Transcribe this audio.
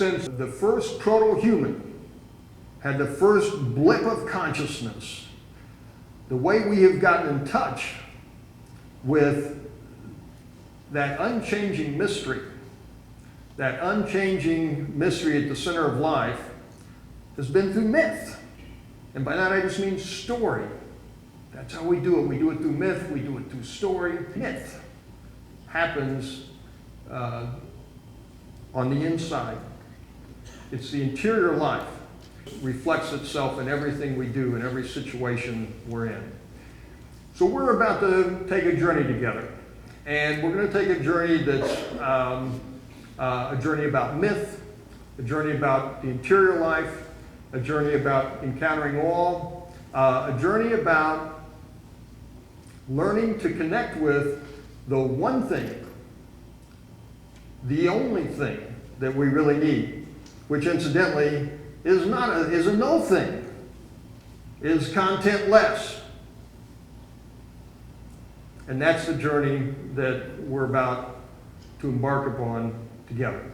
since the first proto-human had the first blip of consciousness, the way we have gotten in touch with that unchanging mystery at the center of life, has been through myth. And by that I just mean story. That's how we do it. We do it through myth, we do it through story. Myth happens on the inside. It's the interior life. It reflects itself in everything we do, in every situation we're in. So we're about to take a journey together. And we're going to take a journey that's a journey about myth, a journey about the interior life, a journey about encountering all, a journey about learning to connect with the one thing, the only thing that we really need, which incidentally is a no thing, is contentless. And that's the journey that we're about to embark upon together.